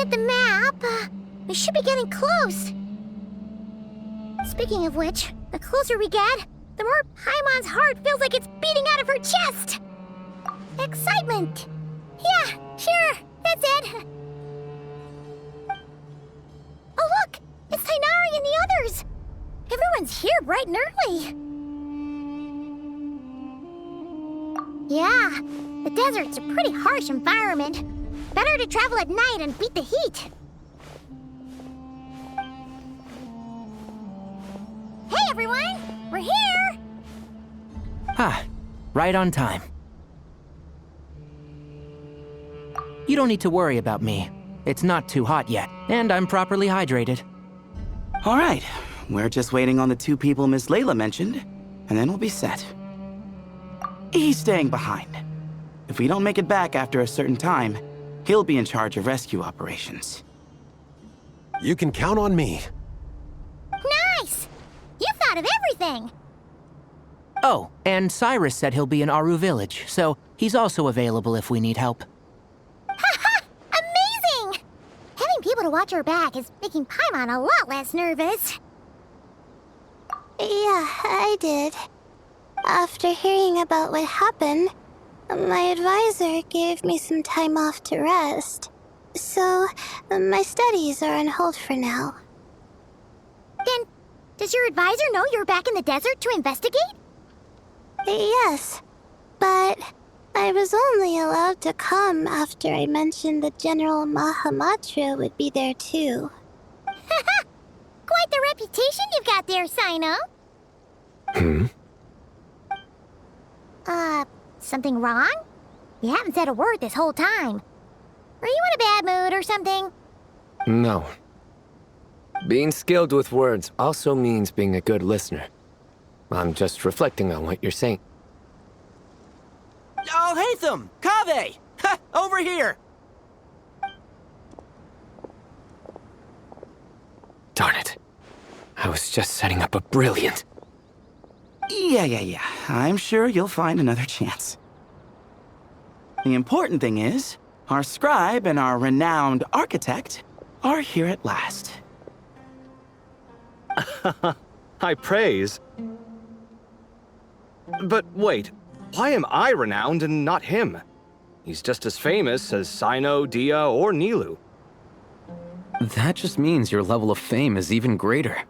at the map, we should be getting close. Speaking of which, the closer we get, the more Paimon's heart feels like it's beating out of her chest. Excitement. Yeah, sure, that's it. Oh look, it's Tighnari and the others. Everyone's here bright and early. Yeah, the desert's a pretty harsh environment. Better to travel at night and beat the heat. Hey everyone, we're here! Ah, right on time. You don't need to worry about me. It's not too hot yet, and I'm properly hydrated. All right, we're just waiting on the 2 people Miss Layla mentioned, and then we'll be set. He's staying behind. If we don't make it back after a certain time, he'll be in charge of rescue operations. You can count on me. Nice! You thought of everything! Oh, and Cyrus said he'll be in Aru Village, so he's also available if we need help. Haha! Amazing! Having people to watch our back is making Paimon a lot less nervous. Yeah, I did. After hearing about what happened, my advisor gave me some time off to rest. So, my studies are on hold for now. Then, does your advisor know you're back in the desert to investigate? Yes, but I was only allowed to come after I mentioned that General Mahamatra would be there too. Haha! Quite the reputation you've got there, Sino. Something wrong? You haven't said a word this whole time. Are you in a bad mood or something? No. Being skilled with words also means being a good listener. I'm just reflecting on what you're saying. Oh, Hatham! Kaveh! Ha! Over here! Darn it. I was just setting up a brilliant... Yeah. I'm sure you'll find another chance. The important thing is, our scribe and our renowned architect are here at last. High praise. But wait, why am I renowned and not him? He's just as famous as Sino, Dia, or Nilu. That just means your level of fame is even greater.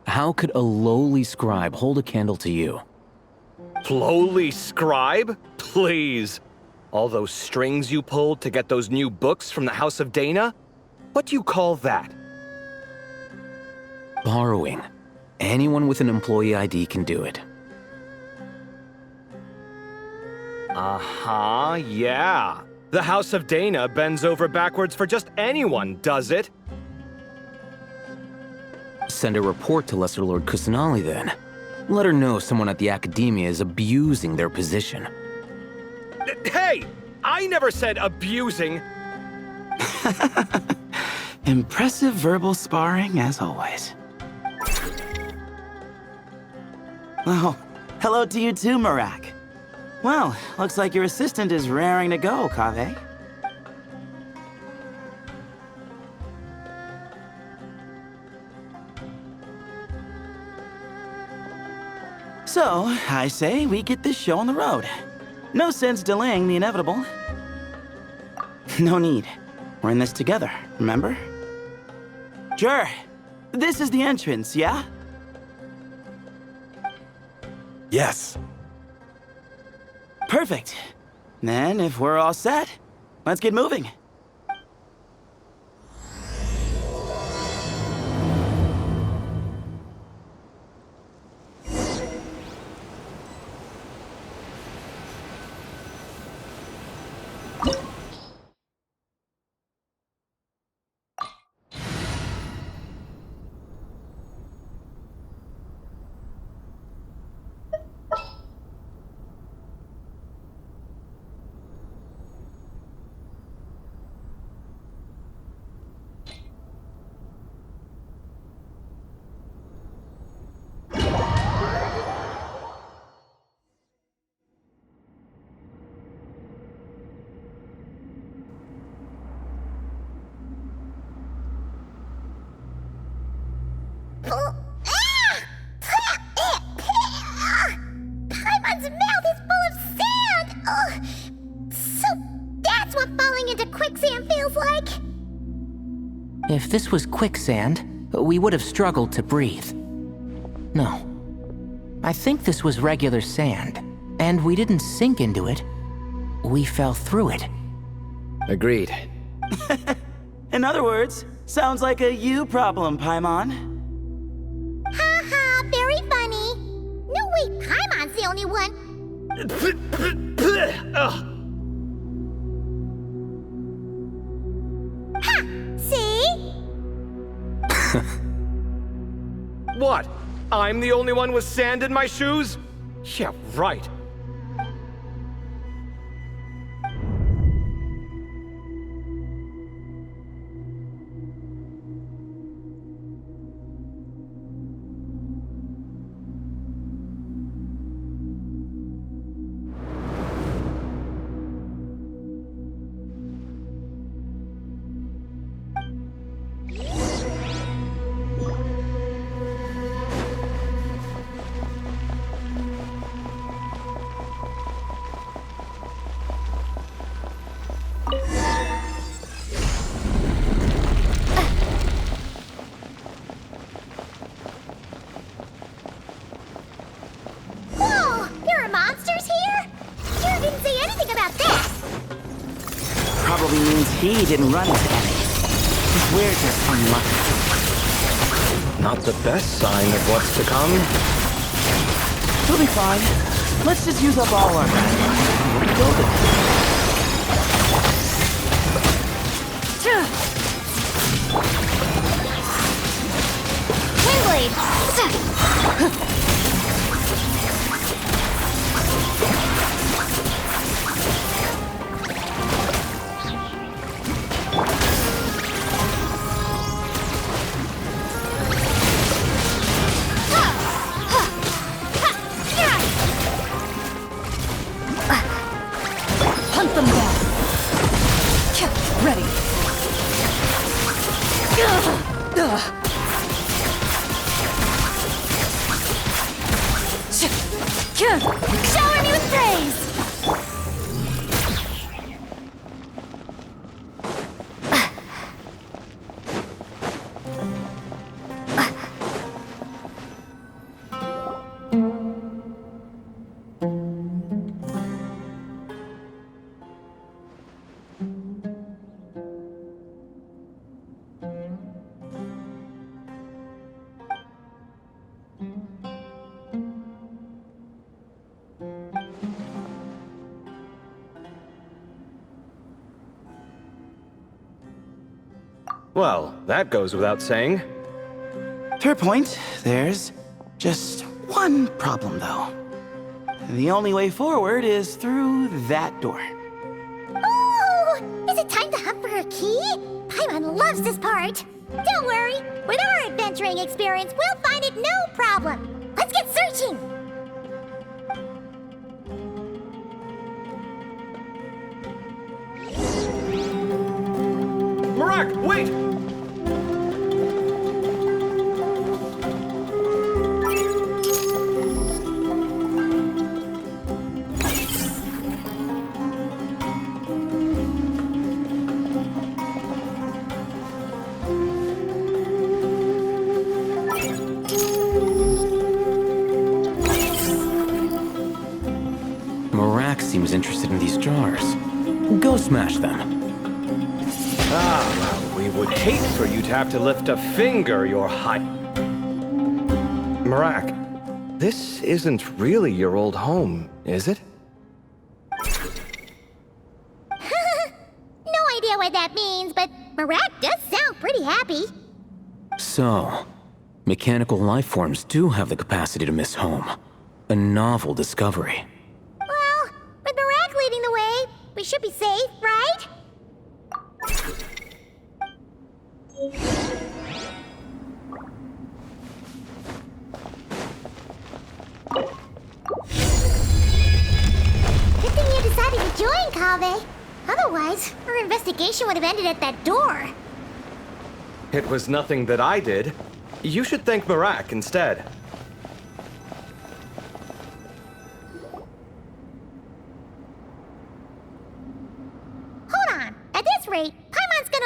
How could a lowly scribe hold a candle to you? Lowly scribe? Please. All those strings you pulled to get those new books from the House of Dana? What do you call that? Borrowing. Anyone with an employee ID can do it. Uh-huh, yeah. The House of Dana bends over backwards for just anyone, does it? Send a report to Lesser Lord Kusanali then. Let her know someone at the Academia is abusing their position. Hey! I never said abusing! Impressive verbal sparring, as always. Oh, hello to you too, Marak. Well, looks like your assistant is raring to go, Kaveh. So, I say we get this show on the road. No sense delaying the inevitable. No need. We're in this together, remember? Sure. This is the entrance, yeah? Yes. Perfect. Then, if we're all set, let's get moving. like? If this was quicksand, we would have struggled to breathe. No. I think this was regular sand, and we didn't sink into it. We fell through it. Agreed. In other words, sounds like a you problem, Paimon. Haha, very funny. No way, Paimon's the only one. Ugh. Ha! See? What? I'm the only one with sand in my shoes? Yeah, right. Whoa! There are monsters here? Sure didn't say anything about that. Probably means he didn't run into any. We're just unlucky. Not the best sign of what's to come. We'll be fine. Let's just use up all our batteries. Rebuild it. Windblade! Hunt them down. Ready. Shower me with praise! Well, that goes without saying. Fair point. There's just one problem, though. The only way forward is through that door. Oh! Is it time to hunt for her key? Paimon loves this part. Don't worry. With our adventuring experience, we'll find it no problem. Let's get searching! Marak, wait! Marak seems interested in these jars. Go smash them. Ah, we would hate for you to have to lift a finger, your high... Marak, this isn't really your old home, is it? No idea what that means, but Marak does sound pretty happy. So, mechanical life forms do have the capacity to miss home. A novel discovery. Well, with Marak leading the way, we should be safe, right? Good thing you decided to join, Kaveh. Otherwise, our investigation would have ended at that door. It was nothing that I did. You should thank Marak instead. Hold on. At this rate, Paimon's gonna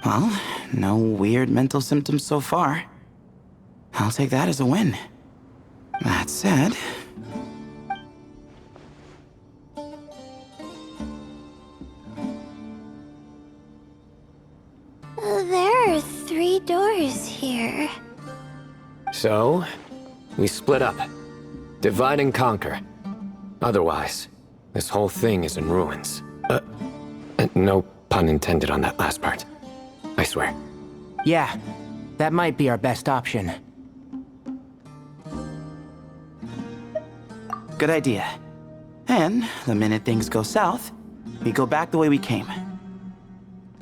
Well, no weird mental symptoms so far. I'll take that as a win. That said... There are 3 doors here. So, we split up. Divide and conquer. Otherwise, this whole thing is in ruins. No pun intended on that last part. I swear. Yeah, that might be our best option. Good idea. And the minute things go south, we go back the way we came.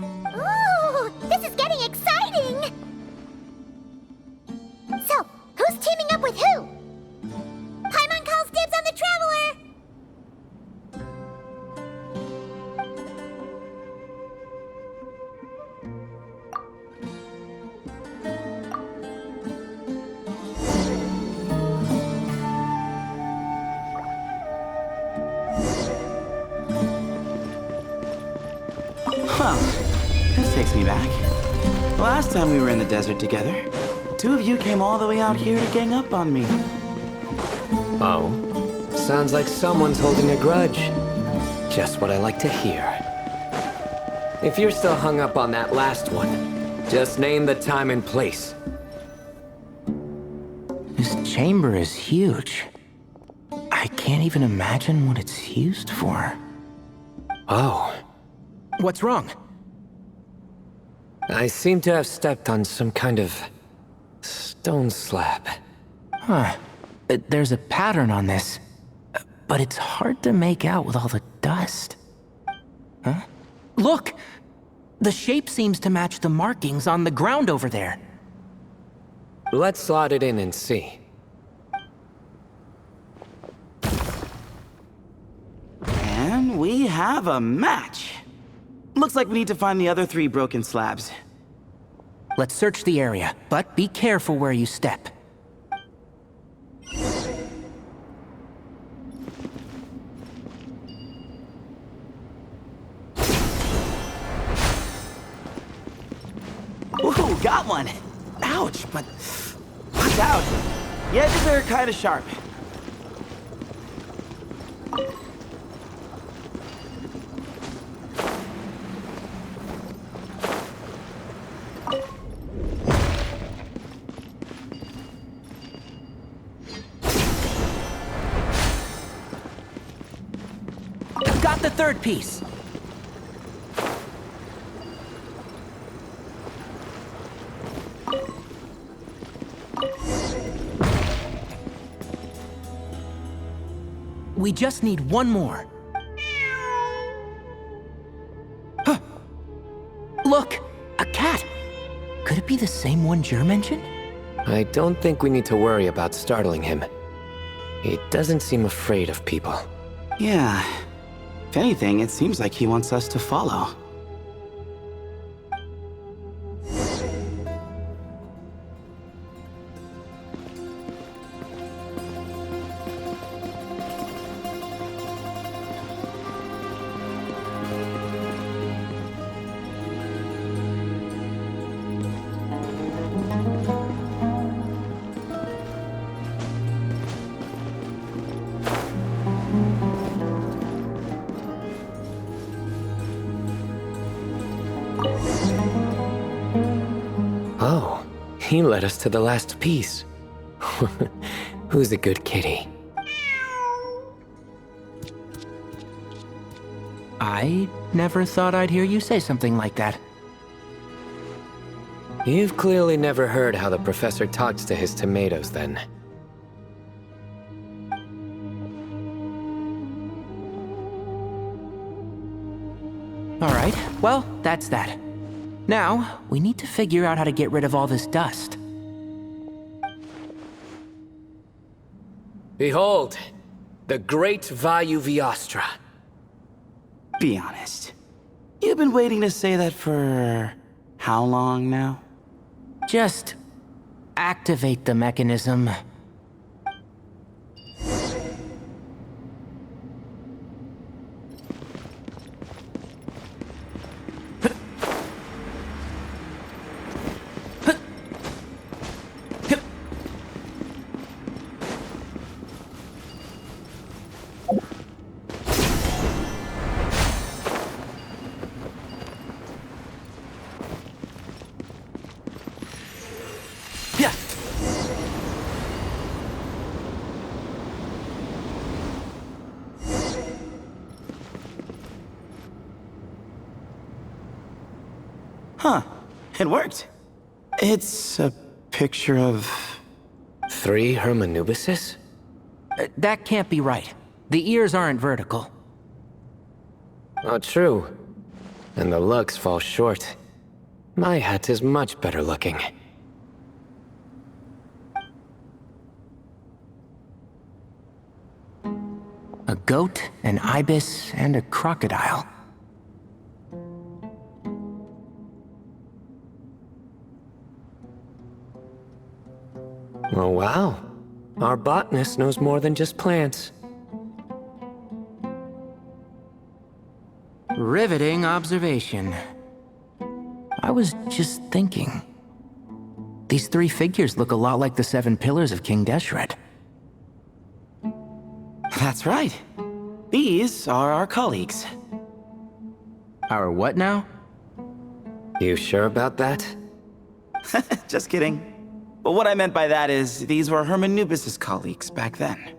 Ooh, this is getting exciting! So, who's teaming up with who? Paimon calls dibs on the Traveler! Well, this takes me back. Last time we were in the desert together, the 2 of you came all the way out here to gang up on me. Oh? Sounds like someone's holding a grudge. Just what I like to hear. If you're still hung up on that last one, just name the time and place. This chamber is huge. I can't even imagine what it's used for. Oh. What's wrong? I seem to have stepped on some kind of stone slab. Huh. There's a pattern on this, but it's hard to make out with all the dust. Huh? Look! The shape seems to match the markings on the ground over there. Let's slot it in and see. And we have a match. Looks like we need to find the other 3 broken slabs. Let's search the area, but be careful where you step. Ooh, got one! Ouch, but watch out. The edges are kind of sharp. Got the 3rd piece. We just need one more. Huh. Look, a cat. Could it be the same one Jer mentioned? I don't think we need to worry about startling him. He doesn't seem afraid of people. Yeah. If anything, it seems like he wants us to follow. Oh, he led us to the last piece. Who's a good kitty? I never thought I'd hear you say something like that. You've clearly never heard how the professor talks to his tomatoes, then. All right, well, that's that. Now, we need to figure out how to get rid of all this dust. Behold, the great Vayu Viastra. Be honest. You've been waiting to say that for... how long now? Just activate the mechanism. Huh. It worked. It's a picture of... 3 Hermanubises? That can't be right. The ears aren't vertical. Oh, true. And the lugs fall short. My hat is much better looking. A goat, an ibis, and a crocodile. Oh, wow. Our botanist knows more than just plants. Riveting observation. I was just thinking. These 3 figures look a lot like the 7 pillars of King Deshret. That's right. These are our colleagues. Our what now? You sure about that? Just kidding. But what I meant by that is, these were Hermanubis' colleagues back then.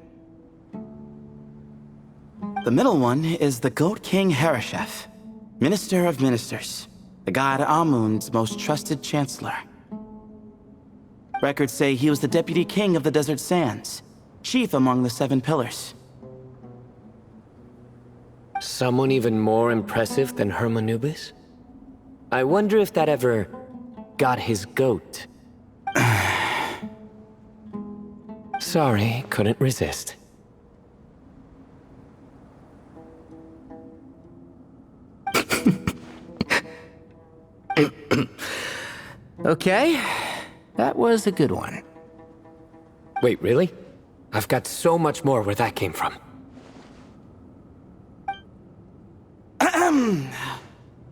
The middle one is the Goat King Harashef, Minister of Ministers, the god Amun's most trusted chancellor. Records say he was the deputy king of the Desert Sands, chief among the 7 pillars. Someone even more impressive than Hermanubis? I wonder if that ever got his goat. Sorry, couldn't resist. Okay, that was a good one. Wait, really? I've got so much more where that came from.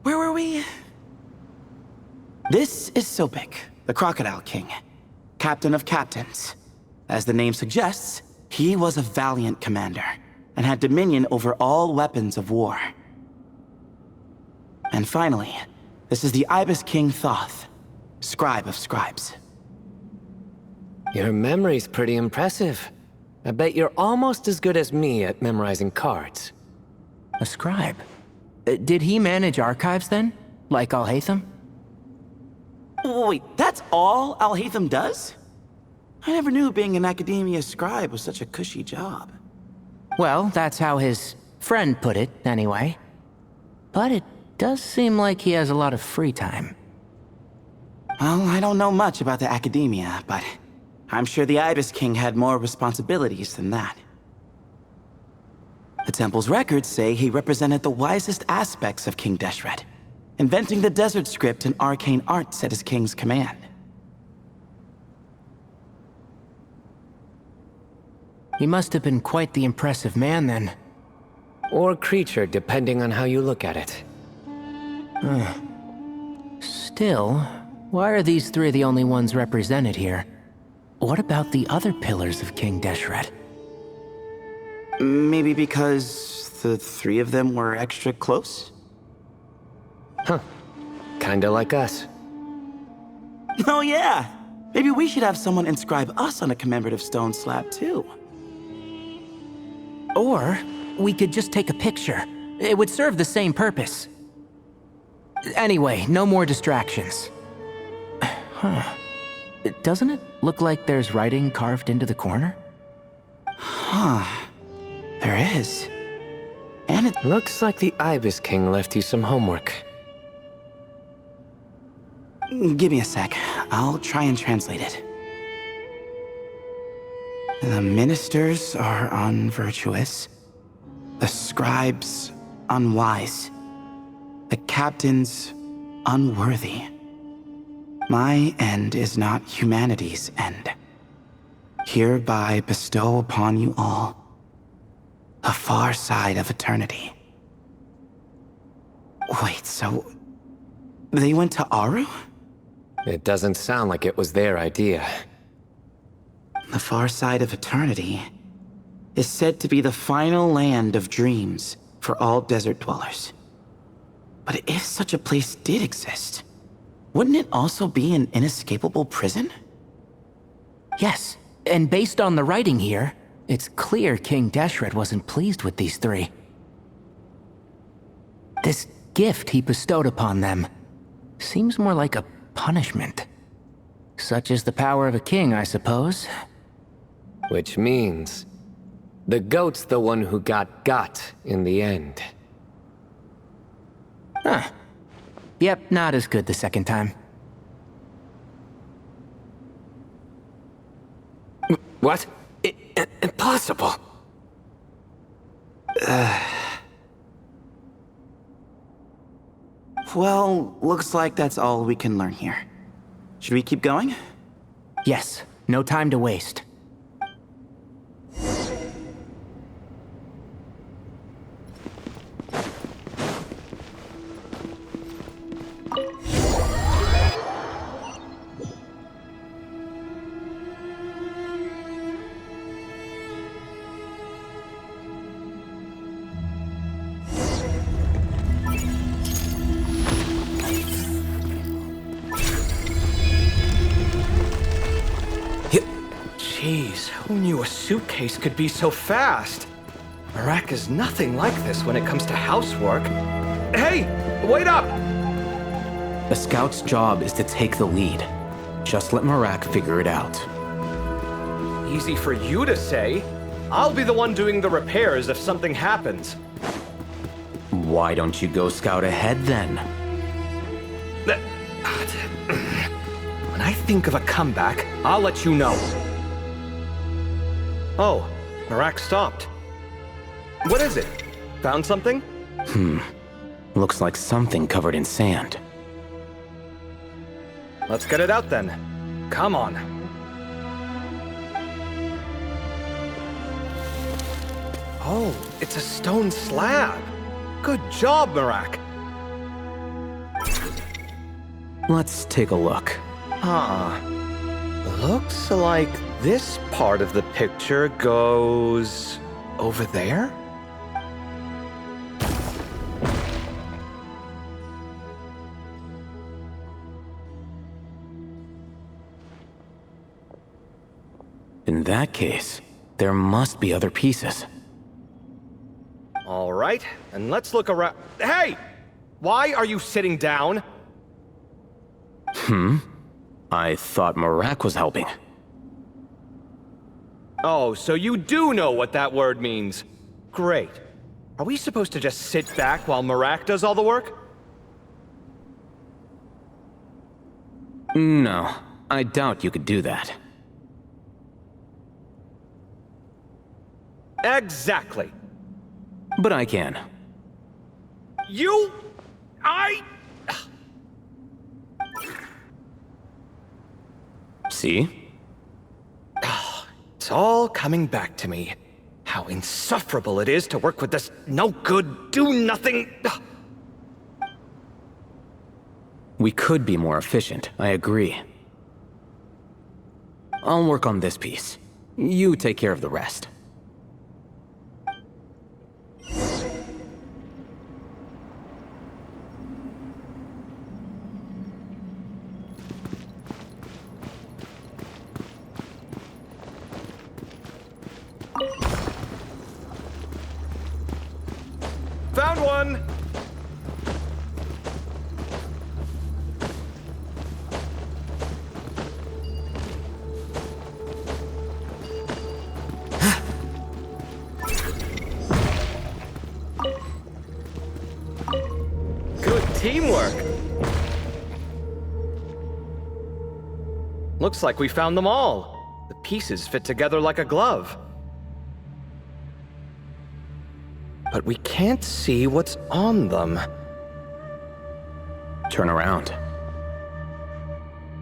Where were we? This is Sopik, the Crocodile King, Captain of Captains. As the name suggests, he was a valiant commander and had dominion over all weapons of war. And finally, this is the Ibis King Thoth, Scribe of Scribes. Your memory's pretty impressive. I bet you're almost as good as me at memorizing cards. A scribe. Did he manage archives then? Like Alhaitham? Wait, that's all Alhaitham does? I never knew being an academia scribe was such a cushy job. Well, that's how his friend put it, anyway. But it does seem like he has a lot of free time. Well, I don't know much about the academia, but I'm sure the Ibis King had more responsibilities than that. The temple's records say he represented the wisest aspects of King Deshret, inventing the desert script and arcane arts at his king's command. He must have been quite the impressive man then. Or creature, depending on how you look at it. Still, why are these 3 the only ones represented here? What about the other pillars of King Deshret? Maybe because the 3 of them were extra close? Huh. Kinda like us. Oh yeah! Maybe we should have someone inscribe us on a commemorative stone slab too. Or we could just take a picture. It would serve the same purpose. Anyway, no more distractions. Huh. Doesn't it look like there's writing carved into the corner? Huh. There is. And it... Looks like the Ibis King left you some homework. Give me a sec. I'll try and translate it. The ministers are unvirtuous. The scribes unwise. The captains unworthy. My end is not humanity's end. Hereby bestow upon you all the far side of eternity. Wait, so they went to Aru? It doesn't sound like it was their idea. The far side of eternity is said to be the final land of dreams for all desert dwellers. But if such a place did exist, wouldn't it also be an inescapable prison? Yes, and based on the writing here, it's clear King Deshret wasn't pleased with these 3. This gift he bestowed upon them, Seems more like a punishment. Such is the power of a king, I suppose. Which means the goat's the one who got in the end. Huh. Yep, not as good the second time. What? Impossible. Well, looks like that's all we can learn here. Should we keep going? Yes, no time to waste. Jeez, who knew a suitcase could be so fast? Marak is nothing like this when it comes to housework. Hey, wait up! A scout's job is to take the lead. Just let Marak figure it out. Easy for you to say. I'll be the one doing the repairs if something happens. Why don't you go scout ahead then? When I think of a comeback, I'll let you know. Oh, Marak stopped. What is it? Found something? Looks like something covered in sand. Let's get it out then. Come on. Oh, it's a stone slab. Good job, Marak. Let's take a look. Huh. Looks like this part of the picture goes over there? In that case, there must be other pieces. All right, and let's look around. Hey! Why are you sitting down? I thought Marak was helping. Oh, so you do know what that word means. Great. Are we supposed to just sit back while Marak does all the work? No, I doubt you could do that. Exactly. But I can. See? It's all coming back to me. How insufferable it is to work with this no-good, do-nothing... We could be more efficient, I agree. I'll work on this piece. You take care of the rest. Found one! Good teamwork! Looks like we found them all. The pieces fit together like a glove. But we can't see what's on them. Turn around.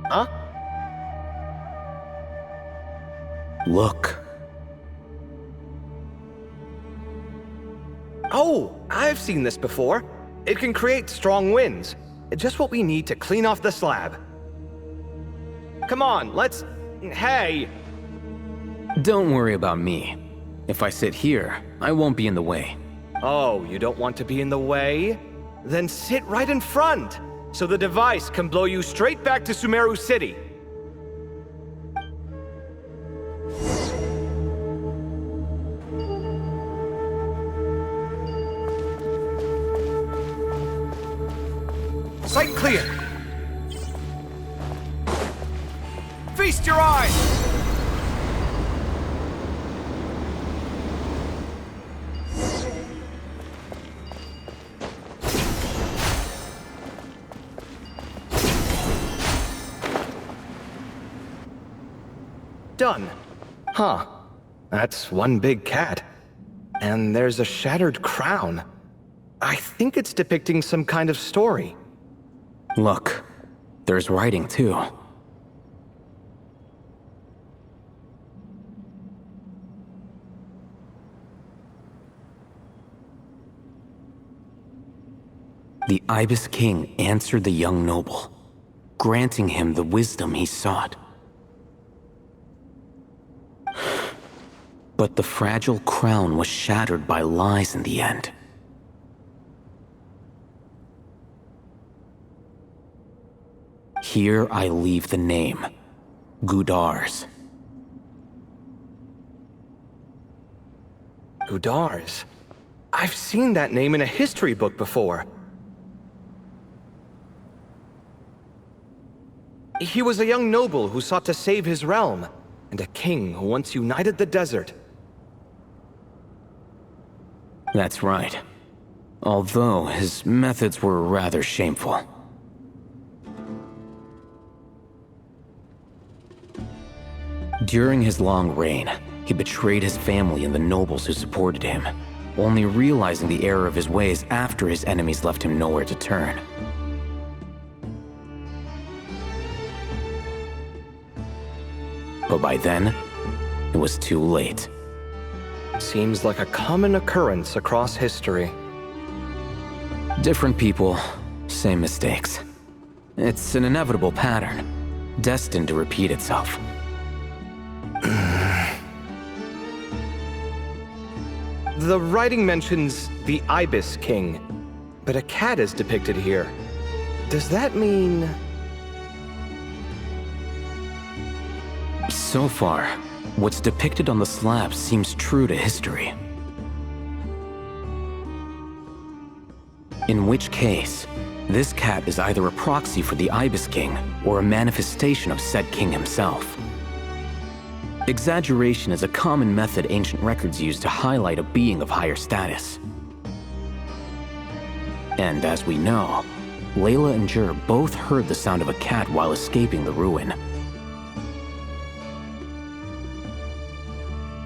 Huh? Look. Oh, I've seen this before. It can create strong winds. It's just what we need to clean off the slab. Come on, let's... Hey! Don't worry about me. If I sit here, I won't be in the way. Oh, you don't want to be in the way? Then sit right in front, so the device can blow you straight back to Sumeru City. Sight clear. Feast your eyes! Done. Huh. That's one big cat. And there's a shattered crown. I think it's depicting some kind of story. Look, there's writing too. The Ibis King answered the young noble, granting him the wisdom he sought. But the fragile crown was shattered by lies in the end. Here I leave the name, Gudars. Gudars? I've seen that name in a history book before. He was a young noble who sought to save his realm, and a king who once united the desert. That's right. Although his methods were rather shameful. During his long reign, he betrayed his family and the nobles who supported him, only realizing the error of his ways after his enemies left him nowhere to turn. But by then, it was too late. Seems like a common occurrence across history. Different people, same mistakes. It's an inevitable pattern, destined to repeat itself. The writing mentions the Ibis King, but a cat is depicted here. Does that mean... So far, what's depicted on the slab seems true to history. In which case, this cat is either a proxy for the Ibis King or a manifestation of said king himself. Exaggeration is a common method ancient records use to highlight a being of higher status. And as we know, Layla and Jur both heard the sound of a cat while escaping the ruin.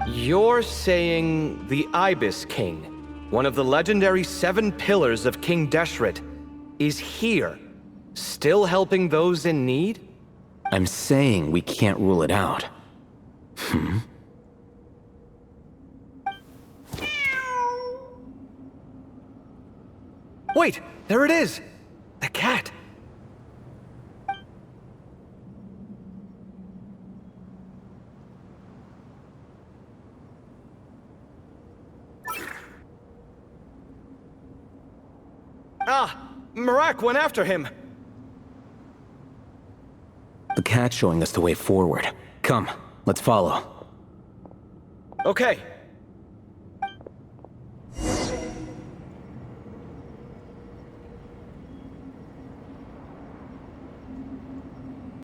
You're saying the Ibis King, one of the legendary 7 pillars of King Deshret, is here, still helping those in need? I'm saying we can't rule it out. Wait, there it is! The cat! Ah! Marak went after him! The cat's showing us the way forward. Come, let's follow. Okay,